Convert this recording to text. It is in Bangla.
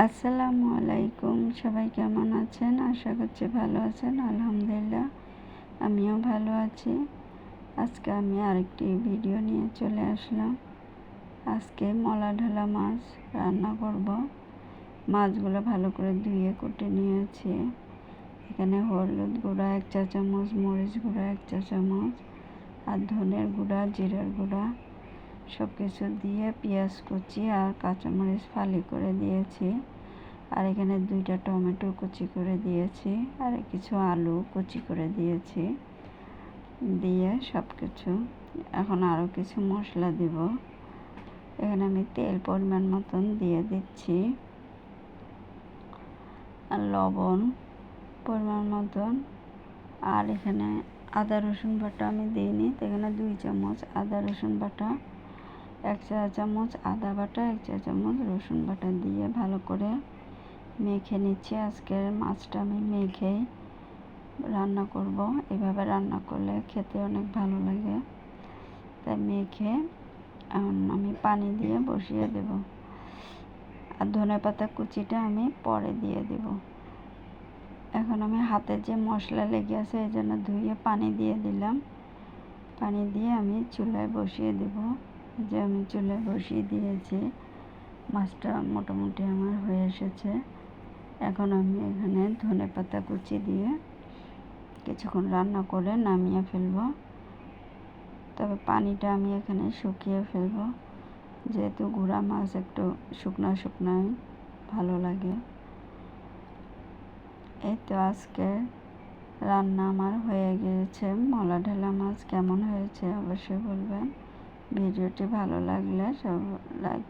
আসসালামু আলাইকুম। সবাই কেমন আছেন? আশা করছি ভালো আছেন। আলহামদুলিল্লাহ আমিও ভালো আছি। আজকে আমি আরেকটি ভিডিও নিয়ে চলে আসলাম। আজকে মলা ঢালা মাছ রান্না করব। মাছগুলো ভালো করে ধুয়ে কুটে নিয়েছি। এখানে হলুদ গুঁড়া 1 চা চামচ, মরিচ গুঁড়া 1 চা চামচ, আর ধনের গুঁড়া, জিরার গুঁড়া সব কিছু দিয়ে পেঁয়াজ কুচি আর কাঁচামরিচ ফালি করে দিয়েছি। আর এখানে 2টা টমেটো কুচি করে দিয়েছি, আর কিছু আলু কুচি করে দিয়েছি। দিয়ে সব কিছু এখন আরও কিছু মশলা দিব। এখানে আমি তেল পরিমাণ মতন দিয়ে দিচ্ছি, আর লবণ পরিমাণ মতন। আর এখানে আদা রসুন বাটা আমি দিইনি, তো এখানে 2 চামচ আদা রসুন বাটা, 1 চা চামচ আদা বাটা, 1 চা চামচ রসুন বাটা দিয়ে ভালো করে মেখে নিচ্ছি। আজকের মাছটা আমি মেখেই রান্না করব। এভাবে রান্না করলে খেতে অনেক ভালো লাগে। তাই মেখে আমি পানি দিয়ে বসিয়ে দেব। আর ধনেপাতা কুচিটা আমি পরে দিয়ে দেব। এখন আমি হাতে যে মশলা লেগে আছে এই জন্য ধুয়ে পানি দিয়ে দিলাম। পানি দিয়ে আমি চুলায় বসিয়ে দেব। যে আমি চুলায় বসিয়ে দিয়েছি, মাছটা মোটামুটি আমার হয়ে এসেছে। এখন আমি এখানে ধনেপাতা কুচি দিয়ে কিছুক্ষণ রান্না করে নামিয়ে ফেলব। তবে পানিটা আমি এখানে শুকিয়ে ফেলব, যেহেতু গুঁড়া মাছ একটু শুকনো শুকনোই ভালো লাগে। এই তো আজকে রান্না আমার হয়ে গিয়েছে। মলা ঢালা মাছ কেমন হয়েছে অবশ্যই বলবেন। ভিডিওটি ভালো লাগলে সব লাইক